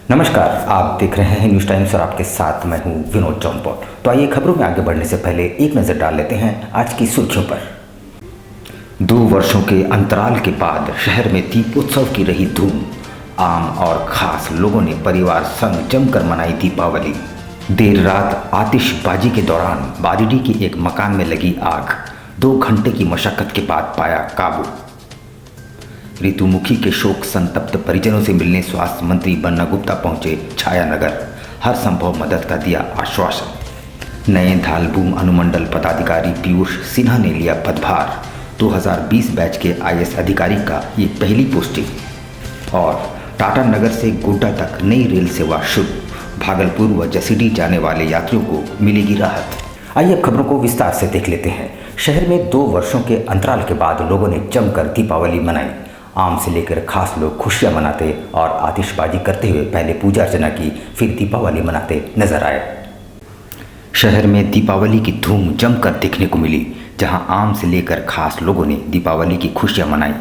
नमस्कार, आप देख रहे हैं न्यूज़ टाइम्स और आपके साथ मैं हूं विनोद जौनपुर। तो आइए खबरों में आगे बढ़ने से पहले एक नज़र डाल लेते हैं आज की सुर्खियों पर। 2 वर्षों के अंतराल के बाद शहर में दीपोत्सव की रही धूम। आम और खास लोगों ने परिवार संग जमकर मनाई दीपावली। देर रात आतिशबाजी के दौरान बारिडी के एक मकान में लगी आग। 2 घंटे की मशक्कत के बाद पाया काबू। ऋतुमुखी के शोक संतप्त परिजनों से मिलने स्वास्थ्य मंत्री बन्ना गुप्ता पहुंचे छायानगर। हर संभव मदद का दिया आश्वासन। नए धालबूम अनुमंडल पदाधिकारी पीयूष सिन्हा ने लिया पदभार। 2020 बैच के आईएएस अधिकारी का ये पहली पोस्टिंग। और टाटा नगर से गोड्डा तक नई रेल सेवा शुरू। भागलपुर व जसीडीह जाने वाले यात्रियों को मिलेगी राहत। आइए अब खबरों को विस्तार से देख लेते हैं। शहर में 2 वर्षों के अंतराल के बाद लोगों ने जमकर दीपावली मनाई। आम से लेकर खास लोग खुशियां मनाते और आतिशबाजी करते हुए पहले पूजा अर्चना की, फिर दीपावली मनाते नजर आए। शहर में दीपावली की धूम जमकर देखने को मिली, जहां आम से लेकर खास लोगों ने दीपावली की खुशियां मनाई।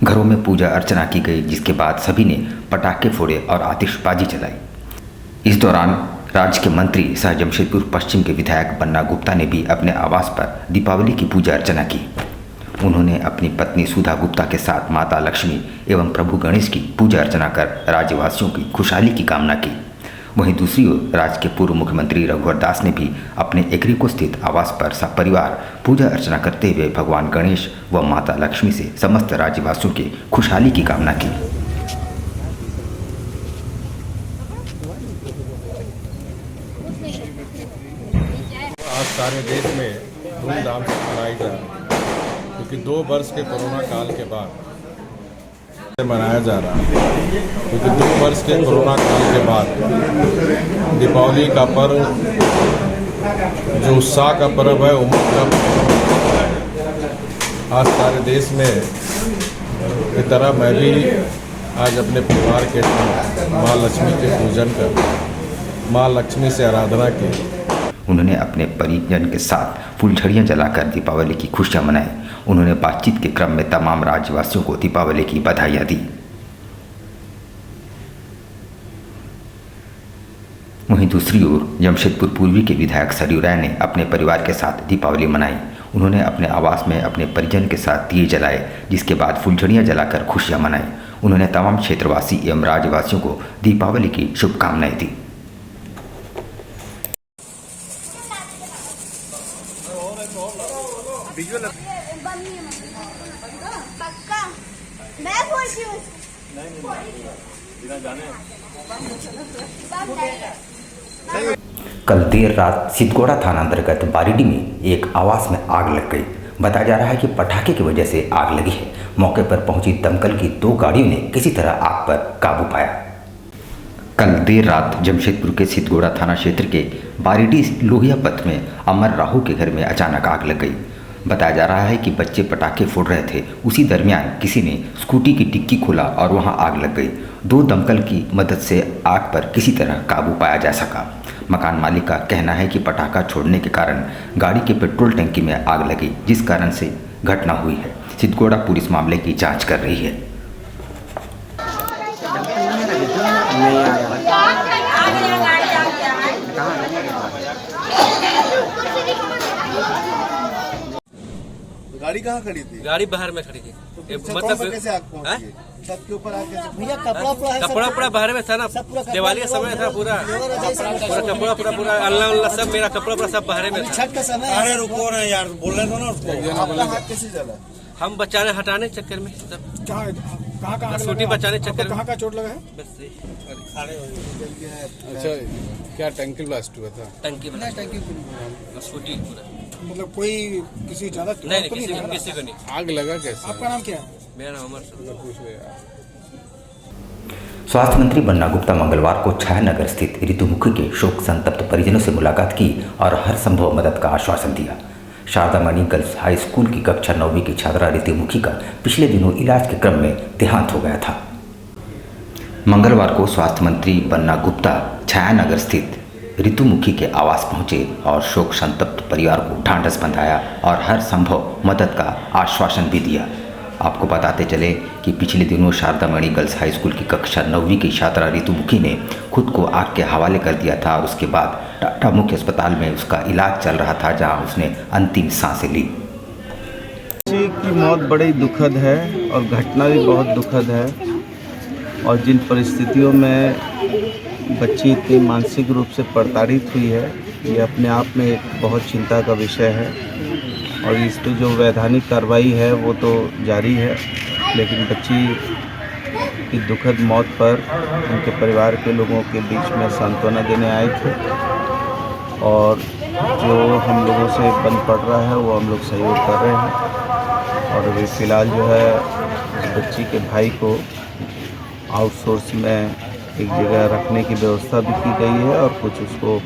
घरों में पूजा अर्चना की गई, जिसके बाद सभी ने पटाखे फोड़े और आतिशबाजी चलाई। इस दौरान राज्य के मंत्री सह जमशेदपुर पश्चिम के विधायक बन्ना गुप्ता ने भी अपने आवास पर दीपावली की पूजा अर्चना की। उन्होंने अपनी पत्नी सुधा गुप्ता के साथ माता लक्ष्मी एवं प्रभु गणेश की पूजा अर्चना कर राज्यवासियों की खुशहाली की कामना की। वहीं दूसरी ओर राज्य के पूर्व मुख्यमंत्री रघुवर दास ने भी अपने एकरिको स्थित आवास पर सपरिवार पूजा अर्चना करते हुए भगवान गणेश व माता लक्ष्मी से समस्त राज्यवासियों की खुशहाली की कामना की। आज सारे देश में धूमधाम से मनाई जा रही है, क्योंकि 2 वर्ष के कोरोना काल के बाद मनाया जा रहा है। क्योंकि 2 वर्ष के कोरोना काल के बाद दीपावली का पर्व जो उत्साह का पर्व है, उमंग का पर्व है। आज सारे देश में की तरह मैं भी आज अपने परिवार के साथ माँ लक्ष्मी के पूजन कर माँ लक्ष्मी से आराधना की। उन्होंने अपने परिजन के साथ फुलझड़ियाँ जलाकर दीपावली की खुशियाँ मनाई। उन्होंने बातचीत के क्रम में तमाम राज्यवासियों को दीपावली की बधाइयाँ दी। वहीं दूसरी ओर जमशेदपुर पूर्वी के विधायक सरयू राय ने अपने परिवार के साथ दीपावली मनाई। उन्होंने अपने आवास में अपने परिजन के साथ दिए जलाए, जिसके बाद फुलझड़ियाँ जलाकर खुशियाँ मनाई। उन्होंने तमाम क्षेत्रवासी एवं राज्यवासियों को दीपावली की शुभकामनाएं दी। कल देर रात सिद्धगोड़ा थाना अंतर्गत बारिडी में एक आवास में आग लग गई। बताया जा रहा है कि पटाखे की वजह से आग लगी है। मौके पर पहुंची दमकल की 2 गाड़ियों ने किसी तरह आग पर काबू पाया। कल देर रात जमशेदपुर के सिद्धगोड़ा थाना क्षेत्र के बारिडी लोहिया पथ में अमर राहू के घर में अचानक आग लग गई। बताया जा रहा है कि बच्चे पटाखे फोड़ रहे थे। उसी दरमियान किसी ने स्कूटी की डिक्की खोला और वहां आग लग गई। 2 दमकल की मदद से आग पर किसी तरह काबू पाया जा सका। मकान मालिक का कहना है कि पटाखा छोड़ने के कारण गाड़ी के पेट्रोल टंकी में आग लगी, जिस कारण से घटना हुई है। सिद्धगोड़ा पुलिस मामले की जांच कर रही है। गाड़ी कहाँ खड़ी थी? गाड़ी बाहर में खड़ी थी। तो मतलब कैसे आग पहुंची? छत के ऊपर आग कैसे? भैया कपड़ा बाहर में था ना, दिवाली का समय था। पूरा कपड़ा अल्लाह सब मेरा कपड़ा सब बाहर में था। छत का समय। अरे रुको ना यार, बोल रहे थे ना उसको। आपका हाथ कैसे जला? हम बचाने हटाने चक्कर में कहाँ स्कूटी बचाने चक्कर में। कहाँ का चोट लगा है? अच्छा, क्या टंकी ब्लास्ट हुआ था? टंकी स्कूटी पूरा, मतलब कोई किसी ज्यादा नहीं किसी को नहीं। आग लगा कैसे? आपका नाम क्या है? मेरा नाम अमर सर। स्वास्थ्य मंत्री बन्ना गुप्ता मंगलवार को छायानगर स्थित ऋतुमुखी के शोक संतप्त परिजनों से मुलाकात की और हर संभव मदद का आश्वासन दिया। शारदा मणि गर्ल्स हाई स्कूल की कक्षा 9वीं की छात्रा ऋतुमुखी का पिछले दिनों इलाज के क्रम में देहांत हो गया था। मंगलवार को स्वास्थ्य मंत्री बन्ना गुप्ता छायानगर स्थित ऋतुमुखी के आवास पहुंचे और शोक संतप्त परिवार को ढांढस बंधाया और हर संभव मदद का आश्वासन भी दिया। आपको बताते चले कि पिछले दिनों शारदामणि गर्ल्स हाई स्कूल की कक्षा 9वीं की छात्रा ऋतुमुखी ने खुद को आग के हवाले कर दिया था और उसके बाद टाटा मुख्य अस्पताल में उसका इलाज चल रहा था, जहां उसने अंतिम सांसें ली। बच्ची की मौत बड़ी दुखद है और घटना भी बहुत दुखद है, और जिन परिस्थितियों में बच्ची इतनी मानसिक रूप से प्रताड़ित हुई है, ये अपने आप में एक बहुत चिंता का विषय है। और इस पर जो वैधानिक कार्रवाई है वो तो जारी है, लेकिन बच्ची की दुखद मौत पर उनके परिवार के लोगों के बीच में सांत्वना देने आए थे, और जो हम लोगों से बन पड़ रहा है वो हम लोग सहयोग कर रहे हैं। और अभी फ़िलहाल जो है उस बच्ची के भाई को आउटसोर्स में एक जगह रखने की व्यवस्था भी की गई है, और कुछ उसको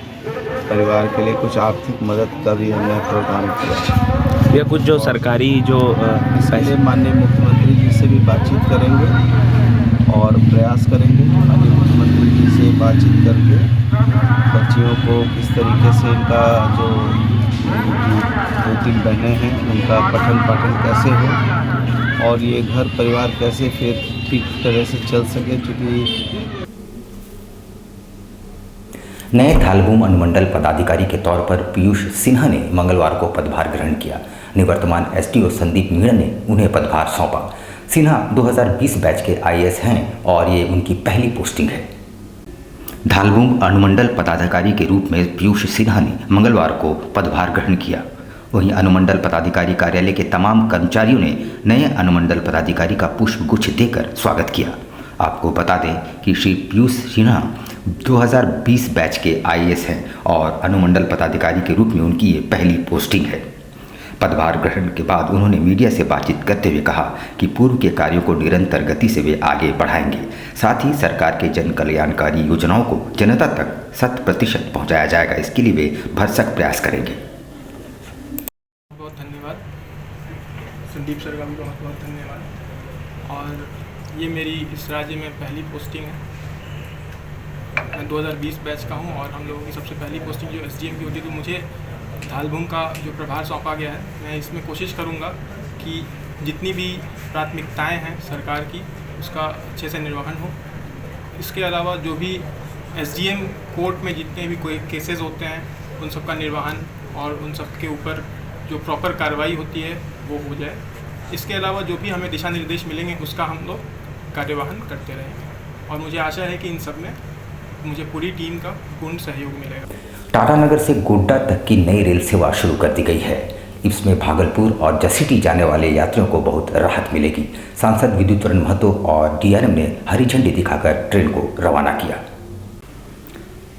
परिवार के लिए कुछ आर्थिक मदद का भी हमने प्रोग्राम किया। या कुछ जो सरकारी जो इसलिए माननीय मुख्यमंत्री जी से भी बातचीत करेंगे और प्रयास करेंगे माननीय मुख्यमंत्री जी से बातचीत करके बच्चियों को किस तरीके से इनका जो 2-3 बहनें हैं उनका पठन पाठन कैसे हो और ये घर परिवार कैसे फिर ठीक तरह से चल सके। चूँकि नए थालबूम अनुमंडल पदाधिकारी के तौर पर पीयूष सिन्हा ने मंगलवार को पदभार ग्रहण किया। निवर्तमान एसडीओ संदीप मीणा ने उन्हें पदभार सौंपा। सिन्हा 2020 बैच के आईएएस हैं और ये उनकी पहली पोस्टिंग है। थालबूम अनुमंडल पदाधिकारी के रूप में पीयूष सिन्हा ने मंगलवार को पदभार ग्रहण किया। वहीं अनुमंडल पदाधिकारी कार्यालय के तमाम कर्मचारियों ने नए अनुमंडल पदाधिकारी का पुष्पगुच्छ देकर स्वागत किया। आपको बता दें कि श्री पीयूष सिन्हा 2020 बैच के आईएएस हैं और अनुमंडल पदाधिकारी के रूप में उनकी ये पहली पोस्टिंग है। पदभार ग्रहण के बाद उन्होंने मीडिया से बातचीत करते हुए कहा कि पूर्व के कार्यों को निरंतर गति से वे आगे बढ़ाएंगे। साथ ही सरकार के जन कल्याणकारी योजनाओं को जनता तक 100% पहुँचाया जाएगा, इसके लिए वे भरसक प्रयास करेंगे। बहुत धन्यवाद संदीप सर का भी बहुत बहुत धन्यवाद। और ये मेरी इस राज्य में पहली पोस्टिंग है। मैं 2020 बैच का हूँ और हम लोगों की सबसे पहली पोस्टिंग जो एसडीएम की होती, तो मुझे थालबूम का जो प्रभार सौंपा गया है, मैं इसमें कोशिश करूँगा कि जितनी भी प्राथमिकताएं हैं सरकार की उसका अच्छे से निर्वहन हो। इसके अलावा जो भी एसडीएम कोर्ट में जितने भी कोई केसेस होते हैं उन सब का निर्वहन और उन सब के ऊपर जो प्रॉपर कार्रवाई होती है वो हो जाए। इसके अलावा जो भी हमें दिशा निर्देश मिलेंगे उसका हम लोग कार्यवाहन करते रहेंगे और मुझे आशा है कि इन सब में मुझे पूरी टीम का पूर्ण सहयोग मिलेगा। टाटानगर से गोड्डा तक की नई रेल सेवा शुरू कर दी गई है। इसमें भागलपुर और जसीडीह जाने वाले यात्रियों को बहुत राहत मिलेगी। सांसद विद्युतवरण महतो और डीआरएम ने हरी झंडी दिखाकर ट्रेन को रवाना किया।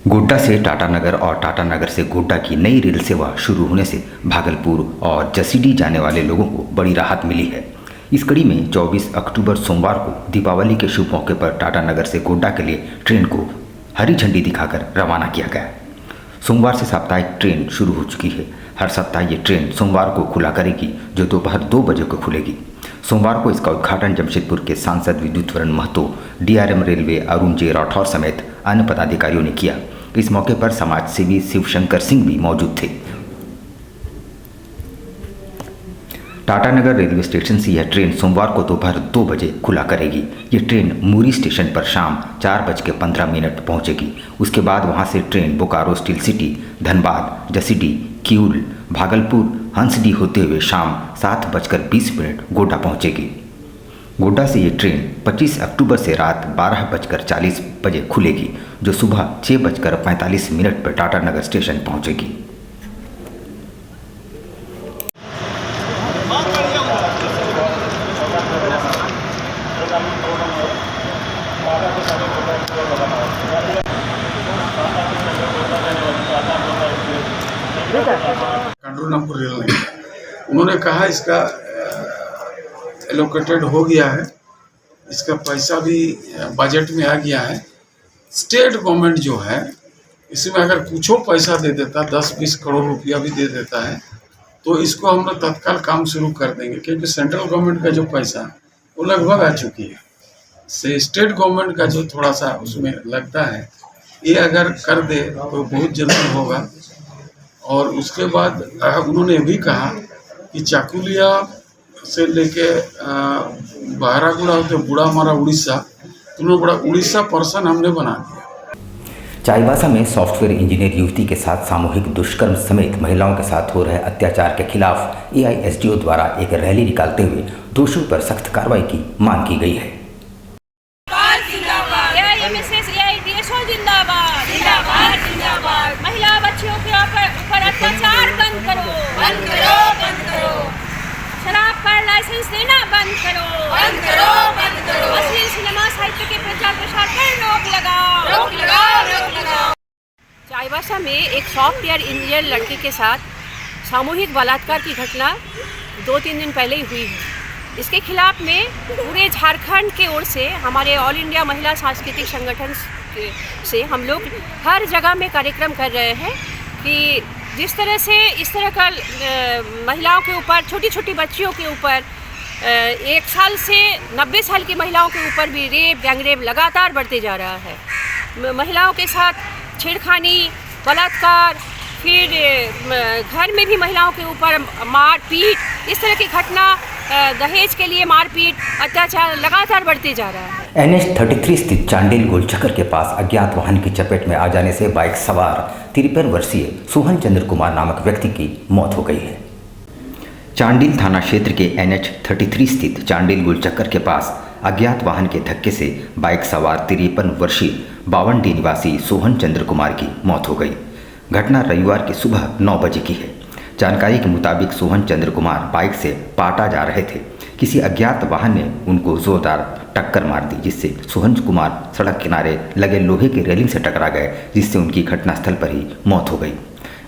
गोड्डा से टाटानगर और टाटानगर से गोड्डा की नई रेल सेवा शुरू होने से भागलपुर और जसीडीह जाने वाले लोगों को बड़ी राहत मिली है। इस कड़ी में 24 अक्टूबर सोमवार को दीपावली के शुभ मौके पर टाटानगर से गोड्डा के लिए ट्रेन को हरी झंडी दिखाकर रवाना किया गया। सोमवार से साप्ताहिक ट्रेन शुरू हो चुकी है। हर सप्ताह ये ट्रेन सोमवार को खुला करेगी, जो दोपहर 2 बजे को खुलेगी। सोमवार को इसका उद्घाटन जमशेदपुर के सांसद विद्युतवरण महतो, डीआरएम रेलवे अरुण जे राठौर समेत अन्य पदाधिकारियों ने किया। इस मौके पर समाज सेवी शिवशंकर सिंह भी मौजूद थे। टाटानगर रेलवे स्टेशन से यह ट्रेन सोमवार को दोपहर 2 बजे खुला करेगी। ये ट्रेन मूरी स्टेशन पर शाम 4:15 पहुंचेगी। उसके बाद वहां से train Bokaro Steel City, Dhanbad, Jasidih, Kiul, Bhagalpur, Hansdiha होते हुए शाम 7:20 गोड्डा पहुंचेगी। गोड्डा से ये ट्रेन 25 अक्टूबर से रात 12:40 बजे खुलेगी, जो सुबह 6:45 पर टाटानगर स्टेशन पहुंचेगी। कांडूरनापुर रेल लाइन, उन्होंने कहा इसका एलोकेटेड हो गया है, इसका पैसा भी बजट में आ गया है। स्टेट गवर्नमेंट जो है इसमें अगर कुछ पैसा दे देता, 10-20 करोड़ रुपया भी दे देता है, तो इसको हम लोग तत्काल काम शुरू कर देंगे, क्योंकि सेंट्रल गवर्नमेंट का जो पैसा वो लगभग आ चुकी है। से स्टेट गवर्नमेंट का जो थोड़ा सा उसमें लगता है, ये अगर कर दे तो बहुत जल्दी होगा। और उसके बाद उन्होंने भी कहा कि चाकुलिया से लेके बहरागुड़ा होते बुढ़ा हमारा उड़ीसा, तुमने बड़ा उड़ीसा पर्सन हमने बना दिया। चाईबासा में सॉफ्टवेयर इंजीनियर युवती के साथ सामूहिक दुष्कर्म समेत महिलाओं के साथ हो रहे अत्याचार के खिलाफ एआईएसडीओ द्वारा एक रैली निकालते हुए दोषियों पर सख्त कार्रवाई की मांग की गई है। महिला बच्चियों के ऊपर अत्याचार बंद करो, बंद करो, बंद करो। शराब पर लाइसेंस देना बंद करो, बंद करो, बंद करो। अश्लील सिनेमा साहित्य के प्रचार प्रसार पर रोक लगाओ, रोक लगाओ, रोक लगाओ। चाईबासा में एक सॉफ्टवेयर इंजीनियर लड़के के साथ सामूहिक बलात्कार की घटना 2-3 दिन पहले ही हुई है। इसके खिलाफ में पूरे झारखंड के ओर से हमारे ऑल इंडिया महिला सांस्कृतिक संगठन से हम लोग हर जगह में कार्यक्रम कर रहे हैं कि जिस तरह से इस तरह का महिलाओं के ऊपर, छोटी छोटी बच्चियों के ऊपर, 1 साल से 90 साल की महिलाओं के ऊपर भी रेप, गैंगरेप लगातार बढ़ते जा रहा है। महिलाओं के साथ छेड़खानी, बलात्कार, फिर घर में भी महिलाओं के ऊपर मारपीट, इस तरह की घटना, दहेज के लिए मारपीट, अत्याचार लगातार बढ़ते जा रहा है। NH 33 स्थित चांडिल गोलचक्कर के पास अज्ञात वाहन की चपेट में आ जाने से बाइक सवार 53 वर्षीय सोहन चंद्र कुमार नामक व्यक्ति की मौत हो गई है। चांडिल थाना क्षेत्र के NH 33 स्थित चांडिल गोलचक्कर के पास अज्ञात वाहन के धक्के से बाइक सवार 53 वर्षीय बावनडी निवासी सोहन चंद्र कुमार की मौत हो गई। घटना रविवार की सुबह 9 बजे की है। जानकारी के मुताबिक सोहन चंद्र कुमार बाइक से पाटा जा रहे थे। किसी अज्ञात वाहन ने उनको जोरदार टक्कर मार दी, जिससे सोहन कुमार सड़क किनारे लगे लोहे की रेलिंग से टकरा गए, जिससे उनकी घटनास्थल पर ही मौत हो गई।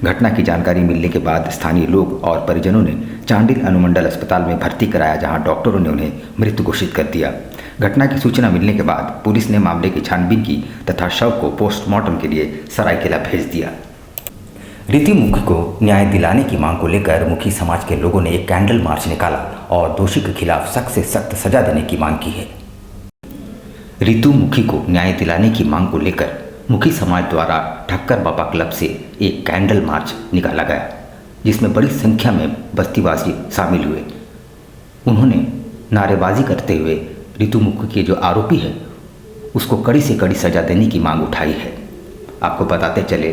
घटना की जानकारी मिलने के बाद स्थानीय लोग और परिजनों ने चांडिल अनुमंडल अस्पताल में भर्ती कराया, जहां डॉक्टरों ने उन्हें मृत घोषित कर दिया। घटना की सूचना मिलने के बाद पुलिस ने मामले की छानबीन की तथा शव को पोस्टमार्टम के लिए सरायकेला भेज दिया। रीति मुखी को न्याय दिलाने की मांग को लेकर मुखी समाज के लोगों ने एक कैंडल मार्च निकाला और दोषी के खिलाफ सख्त से सख्त सजा देने की मांग की है। ऋतु मुखी को न्याय दिलाने की मांग को लेकर मुखी समाज द्वारा ठक्कर बाबा क्लब से एक कैंडल मार्च निकाला गया, जिसमें बड़ी संख्या में बस्तीवासी शामिल हुए। उन्होंने नारेबाजी करते हुए ऋतु मुखी के जो आरोपी है उसको कड़ी से कड़ी सजा देने की मांग उठाई है। आपको बताते चले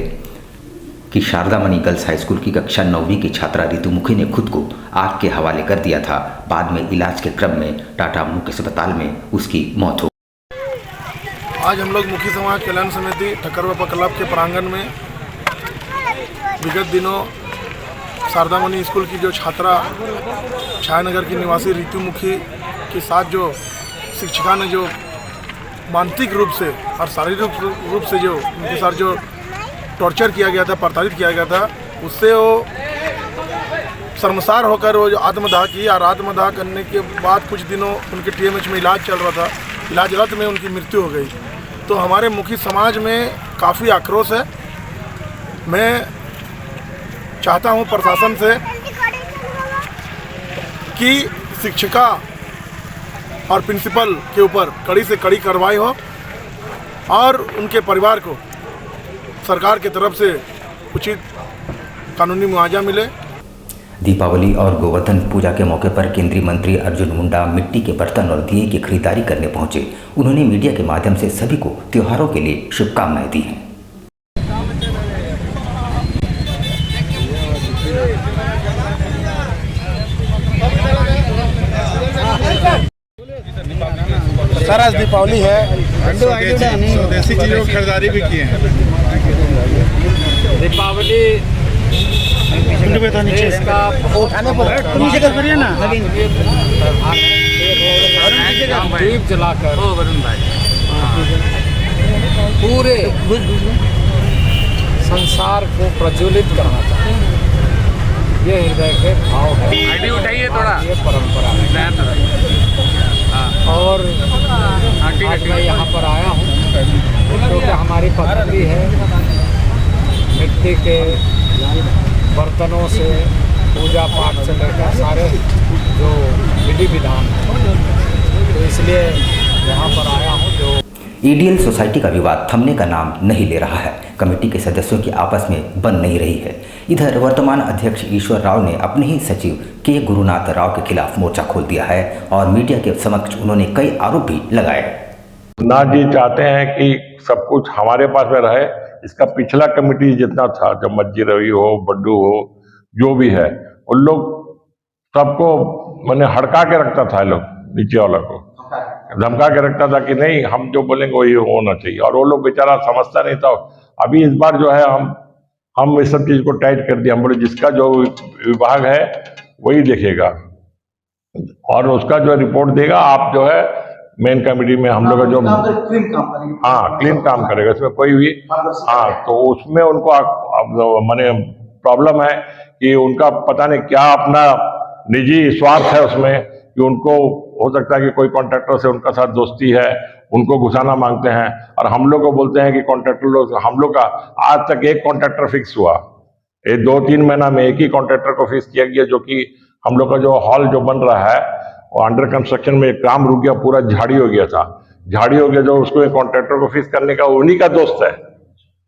कि शारदामणि गर्ल्स हाई स्कूल की कक्षा 9वीं की छात्रा ऋतु मुखी ने खुद को आग के हवाले कर दिया था। बाद में इलाज के क्रम में टाटा मुख्य अस्पताल में उसकी मौत हो। आज हम लोग मुखी समाज कल्याण समिति ठक्कर बाबा क्लब के प्रांगण में विगत दिनों शारदामणि स्कूल की जो छात्रा छायानगर की निवासी ऋतु मुखी के साथ जो शिक्षिका ने जो मानसिक रूप से और शारीरिक रूप से जो उनके साथ जो टॉर्चर किया गया था, प्रताड़ित किया गया था, उससे वो शर्मसार होकर वो जो आत्मदाह की और आत्मदाह करने के बाद कुछ दिनों उनके TMH में इलाज चल रहा था। इलाजरत में उनकी मृत्यु हो गई। तो हमारे मुखी समाज में काफ़ी आक्रोश है। मैं चाहता हूं प्रशासन से कि शिक्षिका और प्रिंसिपल के ऊपर कड़ी से कड़ी कार्रवाई हो और उनके परिवार को सरकार की तरफ से उचित कानूनी मुआवजा मिले। दीपावली और गोवर्धन पूजा के मौके पर केंद्रीय मंत्री अर्जुन मुंडा मिट्टी के बर्तन और दिए की खरीदारी करने पहुंचे। उन्होंने मीडिया के माध्यम से सभी को त्योहारों के लिए शुभकामनाएं दी हैं। सर आज दीपावली है, स्वदेशी चीज़ों की खरीदारी भी किए हैं। दीपावली देश का दीप जलाकर पूरे संसार को प्रज्वलित करना चाहते हैं। ये हृदय के भाव है, ये परंपरा है। और आज मैं यहाँ पर आया हूँ क्योंकि हमारी पद्धति है मिट्टी के बर्तनों से पूजा पाठ से लेकर सारे जो विधि विधान है, तो इसलिए यहाँ पर आया हूँ। जो ईडीएल सोसाइटी का विवाद थमने का नाम नहीं ले रहा है। कमेटी के सदस्यों की आपस में बन नहीं रही है। इधर वर्तमान अध्यक्ष ईश्वर राव ने अपने ही सचिव के गुरुनाथ राव के खिलाफ मोर्चा खोल दिया है और मीडिया के समक्ष उन्होंने कई आरोप भी लगाए। नाथ जी चाहते हैं कि सब कुछ हमारे पास में रहे। इसका पिछला कमेटी जितना था, जब मज्जी रवि हो, बड्डू हो, जो भी है, उन लोग सबको मैंने हड़का के रखता था, लोग नीचे वाला को धमका के रखता था कि नहीं हम जो बोलेंगे वही होना चाहिए, और वो लोग बेचारा समझता नहीं था। अभी इस बार जो है हम इस सब चीज को टाइट कर दिया। हम बोले जिसका जो विभाग है वही देखेगा और उसका जो रिपोर्ट देगा, आप जो है मेन कमेटी में हम लोग का जो क्लीन काम करेगा, इसमें कोई भी तो उसमें उनको माने प्रॉब्लम है कि उनका पता नहीं क्या अपना निजी स्वार्थ है उसमें, कि उनको हो सकता है कि कोई कॉन्ट्रैक्टर से उनका साथ दोस्ती है, उनको घुसाना मांगते हैं, और हम लोग को बोलते हैं कि कॉन्ट्रैक्टर लोग, हम लोग का आज तक एक कॉन्ट्रैक्टर फिक्स हुआ, ये 2-3 महीना में एक ही कॉन्ट्रैक्टर को फिक्स किया गया, जो कि हम लोग का जो हॉल जो बन रहा है वो अंडर कंस्ट्रक्शन में काम रुक गया, पूरा झाड़ी हो गया था, झाड़ी हो गया, जो उसको एक कॉन्ट्रैक्टर को फिक्स करने का उन्हीं का दोस्त है,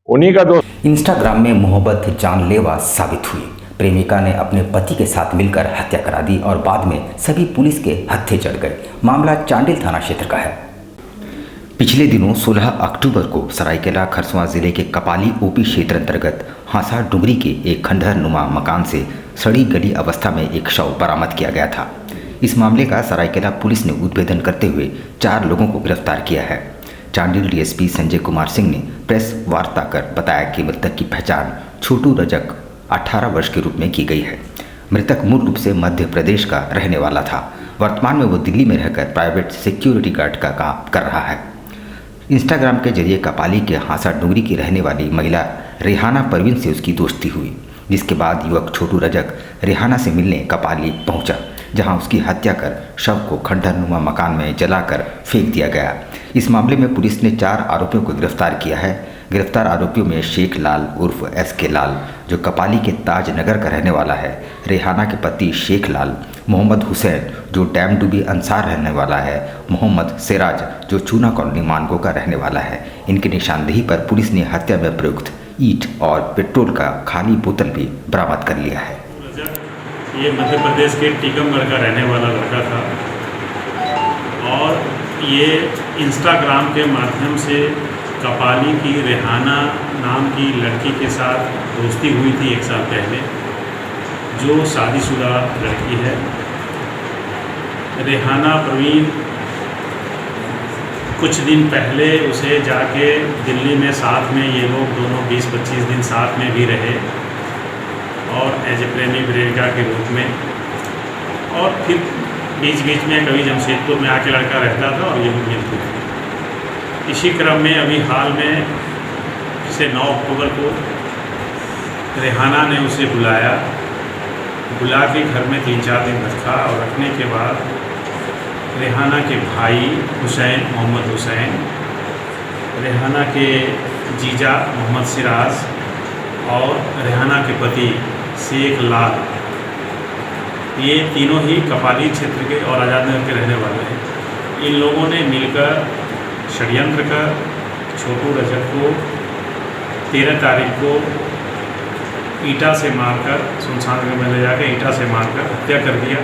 उन्हीं का दोस्त। इंस्टाग्राम में मोहब्बत जानलेवा साबित हुई। प्रेमिका ने अपने पति के साथ मिलकर हत्या करा दी और बाद में सभी पुलिस के हत्थे चढ़ गए। मामला चांडिल थाना क्षेत्र का है। पिछले दिनों 16 अक्टूबर को सरायकेला खरसवां जिले के कपाली ओपी क्षेत्र अंतर्गत हांसा डुंगरी के एक खंडहर नुमा मकान से सड़ी गली अवस्था में एक शव बरामद किया गया था। इस मामले का सरायकेला पुलिस ने उद्भेदन करते हुए 4 लोगों को गिरफ्तार किया है। चांडिल डीएसपी संजय कुमार सिंह ने प्रेस वार्ता कर बताया कि मृतक की पहचान छोटू रजक 18 वर्ष के रूप में की गई है। मृतक मूल रूप से मध्य प्रदेश का रहने वाला था। वर्तमान में वो दिल्ली में रहकर प्राइवेट सिक्योरिटी गार्ड का काम कर रहा है। इंस्टाग्राम के जरिए कपाली के हांसा डुंगरी की रहने वाली महिला रेहाना परवीन से उसकी दोस्ती हुई, जिसके बाद युवक छोटू रजक रेहाना से मिलने कपाली पहुंचा, जहां उसकी हत्या कर शव को खंडहरनुमा मकान में जलाकर फेंक दिया गया। इस मामले में पुलिस ने 4 आरोपियों को गिरफ्तार किया है। गिरफ्तार आरोपियों में शेख लाल उर्फ SK लाल, जो कपाली के ताजनगर का रहने वाला है, रेहाना के पति शेख लाल, मोहम्मद हुसैन, जो डैम डूबी अंसार रहने वाला है, मोहम्मद सिराज, जो चूना कॉलोनी मानगो का रहने वाला है। इनकी निशानदेही पर पुलिस ने हत्या में प्रयुक्त ईंट और पेट्रोल का खाली बोतल भी बरामद कर लिया है। ये मध्य प्रदेश के टीकमगढ़ का रहने वाला लड़का था और ये इंस्टाग्राम के माध्यम से कपाली की रेहाना नाम की लड़की के साथ दोस्ती हुई थी 1 साल पहले, जो शादीशुदा लड़की है। रेहाना परवीन कुछ दिन पहले उसे जाके दिल्ली में साथ में ये लोग दोनों 20-25 दिन साथ में भी रहे और एज ए प्रेमी प्रेमिका के रूप में, और फिर बीच बीच में कभी जमशेदपुर में आके लड़का रहता था और ये लोग मिलते थे। इसी क्रम में अभी हाल में जैसे 9 अक्टूबर को रेहाना ने उसे बुला के घर में 3-4 दिन रखा और रखने के बाद रेहाना के भाई हुसैन, मोहम्मद हुसैन, रेहाना के जीजा मोहम्मद सिराज और रेहाना के पति शेख लाल, ये तीनों ही कपाली क्षेत्र के और आज़ादनगर के रहने वाले हैं। इन लोगों ने मिलकर षड्यंत्र कर छोटू रजक को 13 तारीख को ईटा से मारकर सुनसान जगह में ले जाकर ईटा से मारकर हत्या कर दिया।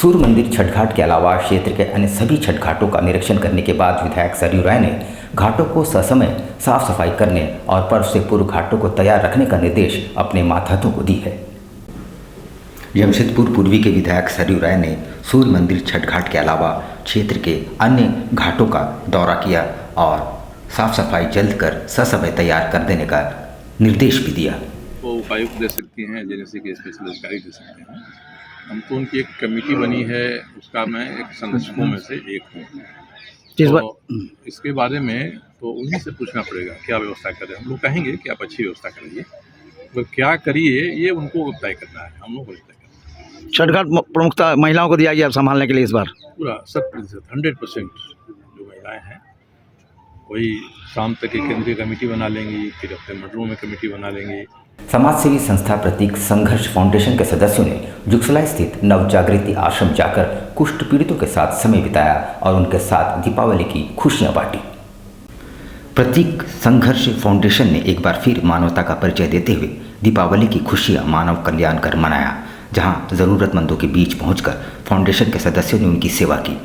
सूर्य मंदिर छठ घाट के अलावा क्षेत्र के अन्य सभी छठ घाटों का निरीक्षण करने के बाद विधायक सरयू राय ने घाटों को ससमय साफ सफाई करने और पर्व से पूर्व घाटों को तैयार रखने का निर्देश अपने मातहतों को दी है। जमशेदपुर पूर्वी के विधायक सरयू राय ने सूर्य मंदिर छठ घाट के अलावा क्षेत्र के अन्य घाटों का दौरा किया और साफ सफाई जल्द कर ससमय तैयार कर देने का निर्देश भी दिया। वो उपायुक्त दे सकती हैं, जैसे कि स्पेशल अधिकारी दे सकते हैं। हमको उनकी एक कमेटी बनी है, उसका मैं एक संरक्षकों में से एक हूँ। तो इसके बारे में तो उन्हीं से पूछना पड़ेगा क्या व्यवस्था करें। हम लोग कहेंगे कि आप अच्छी व्यवस्था करिए, तो क्या करिए ये उनको तय करना है, हम लोग को तय करना है। छठ घाट प्रमुखता महिलाओं को दिया गया संभालने के लिए इस बार पूरा 100% जो महिलाएं हैं वही शाम तक एक केंद्रीय कमेटी बना लेंगी, फिर अपने मंडलों में कमेटी बना लेंगी। समाजसेवी संस्था प्रतीक संघर्ष फाउंडेशन के सदस्यों ने जुगसला स्थित नवजागृति आश्रम जाकर कुष्ठ पीड़ितों के साथ समय बिताया और उनके साथ दीपावली की खुशियां बांटी। प्रतीक संघर्ष फाउंडेशन ने एक बार फिर मानवता का परिचय देते हुए दीपावली की खुशियां मानव कल्याण कर मनाया, जहां ज़रूरतमंदों के बीच पहुंचकर फाउंडेशन के सदस्यों ने उनकी सेवा की।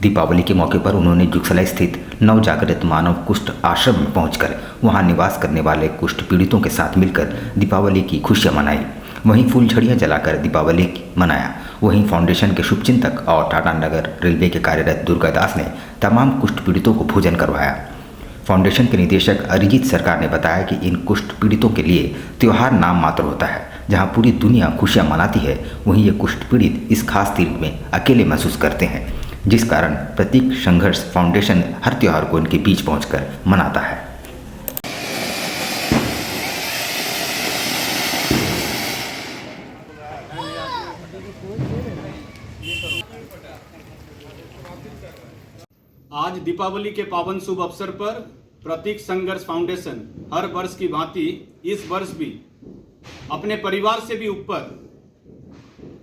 दीपावली के मौके पर उन्होंने जुगसलाई स्थित नवजागृत मानव कुष्ठ आश्रम में पहुंचकर वहां निवास करने वाले कुष्ठ पीड़ितों के साथ मिलकर दीपावली की खुशियां मनाई। वहीं फूलझड़ियां जलाकर दीपावली मनाया। वहीं फाउंडेशन के शुभचिंतक और टाटा नगर रेलवे के कार्यरत दुर्गादास ने तमाम कुष्ठ पीड़ितों को भोजन करवाया। फाउंडेशन के निदेशक अरिजीत सरकार ने बताया कि इन कुष्ठ पीड़ितों के लिए त्यौहार नाम मात्र होता है। जहां पूरी दुनिया खुशियां मनाती है, वहीं ये कुष्ठ पीड़ित इस खास दिन में अकेले महसूस करते हैं, जिस कारण प्रतीक संघर्ष फाउंडेशन हर त्यौहार को इनके बीच पहुंचकर मनाता है। आज दीपावली के पावन शुभ अवसर पर प्रतीक संघर्ष फाउंडेशन हर वर्ष की भांति इस वर्ष भी अपने परिवार से भी ऊपर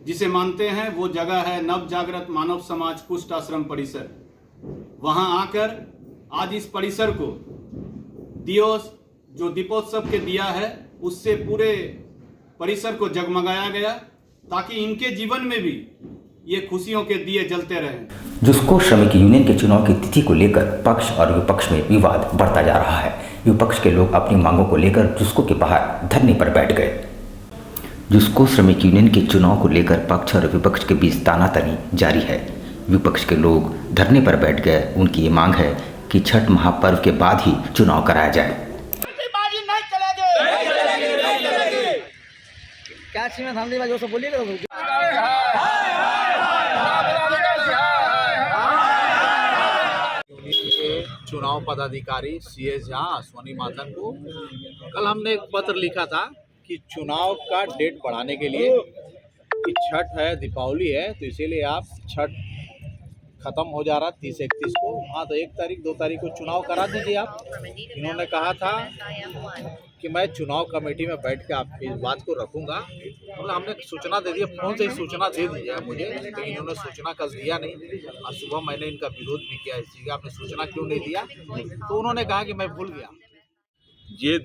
जिसे मानते हैं वो जगह है नवजागृत मानव समाज कुष्ठ आश्रम परिसर। वहां आकर आज इस परिसर को जो दीपोत्सव के दिया है उससे पूरे परिसर को जगमगाया गया, ताकि इनके जीवन में भी ये खुशियों के दिए जलते रहे। जुस्को श्रमिक यूनियन के चुनाव की तिथि को लेकर पक्ष और विपक्ष में विवाद बढ़ता जा रहा है। विपक्ष के लोग अपनी मांगों को लेकर जुस्को के बाहर धरने पर बैठ गए। जुस्को श्रमिक यूनियन के चुनाव को लेकर पक्ष और विपक्ष के बीच तानातनी जारी है। विपक्ष के लोग धरने पर बैठ गए। उनकी ये मांग है कि छठ महापर्व के बाद ही चुनाव कराया जाए। चुनाव पदाधिकारी सीएस झा अश्वनी माथन को कल हमने एक पत्र लिखा था कि चुनाव का डेट बढ़ाने के लिए कि छठ है, दीपावली है, तो इसीलिए आप छठ खत्म हो जा रहा 30-31 को, हाँ तो 1 तारीख 2 तारीख को चुनाव करा दीजिए आप। इन्होंने कहा था कि मैं चुनाव कमेटी में बैठ के आपकी इस बात को रखूंगा। मतलब हमने सूचना दे दी, फोन से ही सूचना दे दीजिए मुझे, लेकिन इन्होंने सूचना कल दिया नहीं। आज सुबह मैंने इनका विरोध भी किया इस चीज़ का, आपने सूचना क्यों नहीं दिया? तो उन्होंने कहा कि मैं भूल गया। ये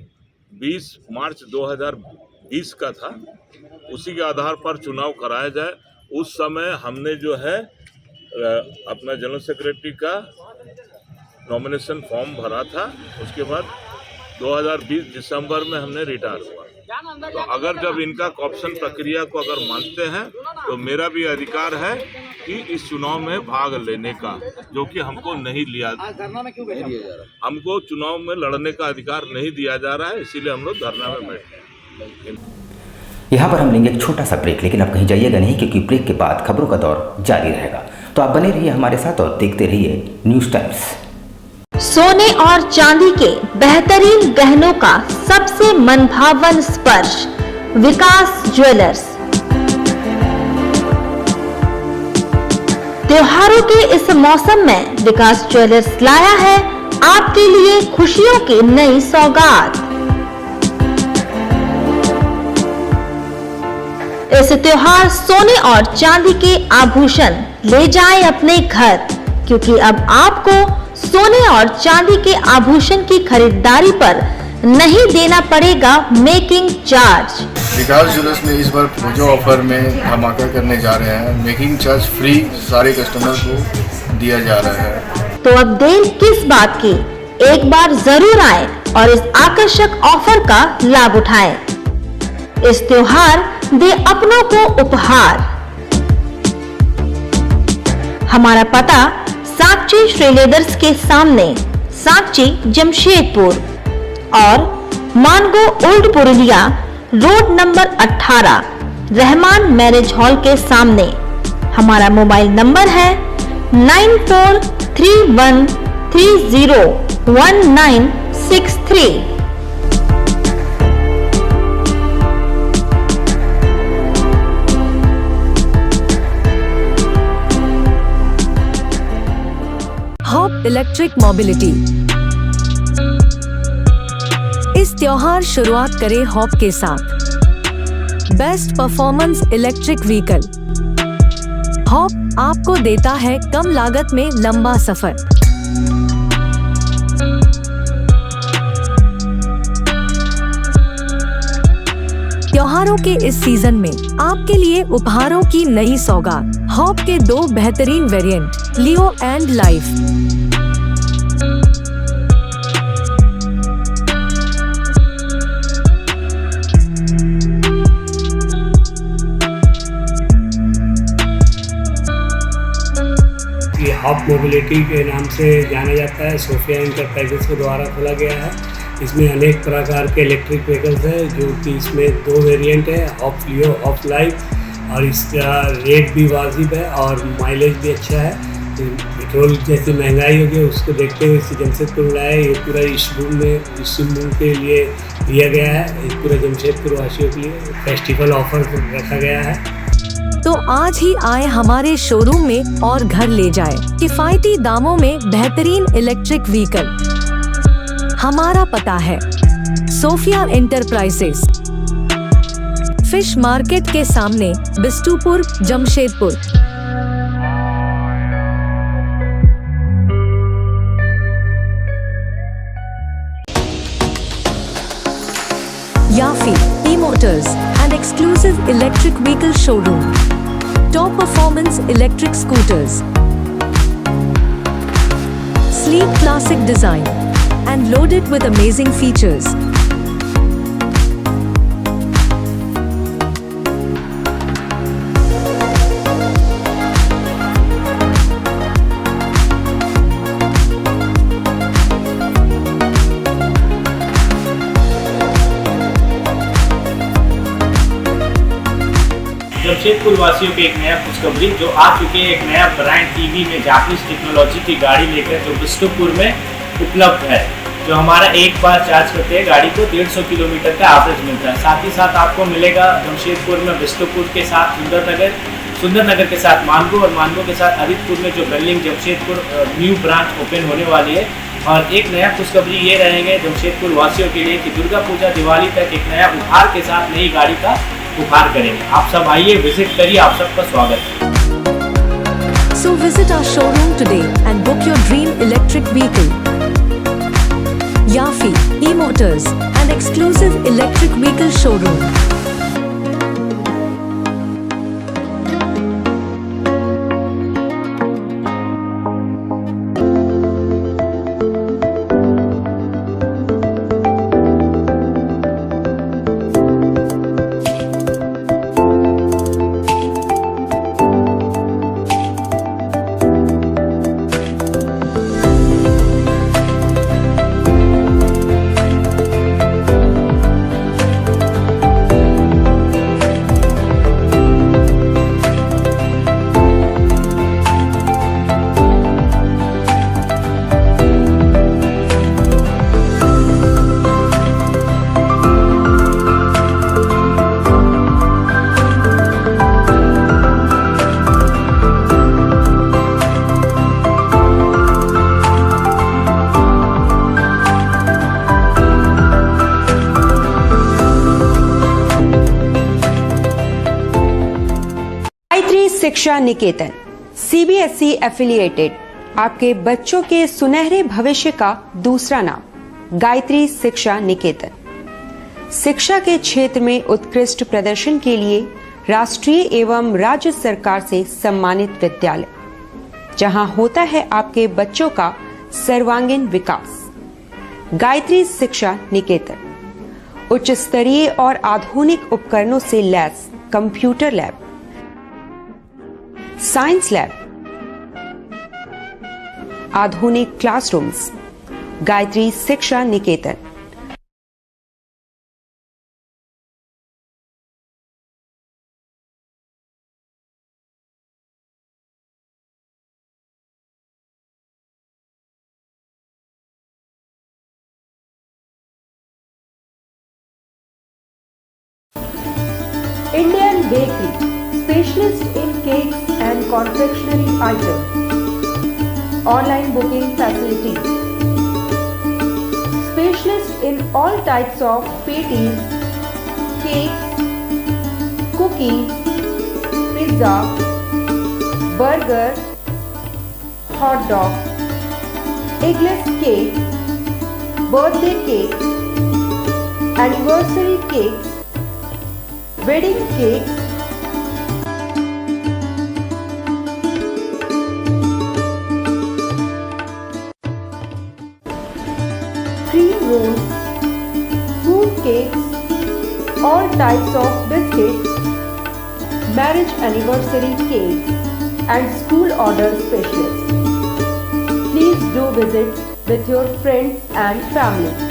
20 मार्च 2020 का था, उसी के आधार पर चुनाव कराया जाए। उस समय हमने जो है अपना जनरल सेक्रेटरी का नॉमिनेशन फॉर्म भरा था। उसके बाद 2020 दिसंबर में हमने रिटायर हुआ। तो अगर जब इनका ऑप्शन प्रक्रिया को अगर मानते हैं तो मेरा भी अधिकार है कि इस चुनाव में भाग लेने का, जो कि हमको नहीं लिया, हमको चुनाव में लड़ने का अधिकार नहीं दिया जा रहा है, इसीलिए हम लोग धरना में बैठे हैं। यहाँ पर हम लेंगे एक छोटा सा ब्रेक, लेकिन आप कहीं जाइएगा नहीं, क्योंकि ब्रेक के बाद खबरों का दौर जारी रहेगा। तो आप बने रहिए हमारे साथ और देखते रहिए न्यूज़ टाइम्स। सोने और चांदी के बेहतरीन गहनों का सबसे मनभावन स्पर्श, विकास ज्वेलर्स। त्योहारों के इस मौसम में विकास ज्वेलर्स लाया है आपके लिए खुशियों की नई सौगात। इस त्योहार सोने और चांदी के आभूषण ले जाएं अपने घर, क्योंकि अब आपको सोने और चांदी के आभूषण की खरीदारी पर नहीं देना पड़ेगा मेकिंग चार्ज। विकास ज्वेलर्स में इस बार पूजा ऑफर में धमाका करने जा रहे हैं। मेकिंग चार्ज फ्री सारे कस्टमर को दिया जा रहा है। तो अब देर किस बात की, एक बार जरूर आएं और इस आकर्षक ऑफर का लाभ उठाएं। इस त्योहार दे अपनों को उपहार। हमारा पता साक्षी श्रीलेदर्स के सामने, साक्षी जमशेदपुर, और Mango old Purulia road number 18 Rahman marriage hall के सामने। हमारा मोबाइल नंबर है 9431301963। Hop electric mobility. इस त्योहार शुरुआत करें हॉप के साथ। Best performance electric vehicle. Hop आपको देता है कम लागत में लंबा सफर। त्योहारों के इस सीजन में आपके लिए उपहारों की नई सौगात। हॉप के 2 बेहतरीन वेरिएंट, लियो एंड लाइफ। ये हॉप मोबिलिटी के नाम से जाना जाता है, सोफिया इंटरप्राइजेस के द्वारा खोला गया है। इसमें अनेक प्रकार के इलेक्ट्रिक व्हीकल्स हैं, जो कि इसमें 2 वेरिएंट है, हॉप लियो, हॉप लाइफ, और इसका रेट भी वाजिब है और माइलेज भी अच्छा है। पेट्रोल जैसी महंगाई होगी उसको देखते हुए इसे जमशेदपुर लाया है। ये पूरा इस मूव के लिए दिया गया है, ये पूरा जमशेदपुर वासियों के लिए फेस्टिवल ऑफर रखा गया है। तो आज ही आए हमारे शोरूम में और घर ले जाए किफायती दामों में बेहतरीन इलेक्ट्रिक व्हीकल। हमारा पता है सोफिया इंटरप्राइजेस, फिश मार्केट के सामने, Bistupur, Jamshedpur. याफी e-motors and exclusive electric vehicle showroom. Top performance electric scooters. Sleek classic design and loaded with amazing features. Jamshedpur वासियों के एक नया खुशखबरी जो आ चुके हैं, एक नया ब्रांड टीवी में जापानीज टेक्नोलॉजी की गाड़ी लेकर जो बिष्टुपुर में उपलब्ध है। जो हमारा एक बार चार्ज करते हैं गाड़ी को 150 किलोमीटर का एवरेज मिलता है। साथ ही साथ आपको मिलेगा जमशेदपुर में बिष्टुपुर के साथ सुंदरनगर के साथ मानगो और मानगो के साथ आदितपुर में जो building Jamshedpur new branch open होने वाली है। और एक नया खुशखबरी ये रहेंगे जमशेदपुर वासियों के लिए कि दुर्गा पूजा दिवाली तक एक नया उपहार के साथ नई गाड़ी का उपहार करेंगे। आप सब आइए, विजिट करिए, आप सबका स्वागत है। So visit our showroom today and book your dream electric vehicle. Yafi e-motors and exclusive electric vehicle showroom. शिक्षा निकेतन CBSE एफिलिएटेड आपके बच्चों के सुनहरे भविष्य का दूसरा नाम गायत्री शिक्षा निकेतन। शिक्षा के क्षेत्र में उत्कृष्ट प्रदर्शन के लिए राष्ट्रीय एवं राज्य सरकार से सम्मानित विद्यालय, जहां होता है आपके बच्चों का सर्वांगीण विकास। गायत्री शिक्षा निकेतन उच्च स्तरीय और आधुनिक उपकरणों से lace computer lab, science lab, आधुनिक क्लासरूम्स। गायत्री शिक्षा निकेतन। Indian Bakery, specialist in cakes and confectionery items. Online booking facilities. Specialist in all types of patties, cakes, cookies, pizza, burger, hot dog, eggless cake, birthday cake, anniversary cakes, wedding cakes, cream rolls, fruit cakes, all types of biscuits, marriage anniversary cakes, and school order specials. Please do visit with your friends and family.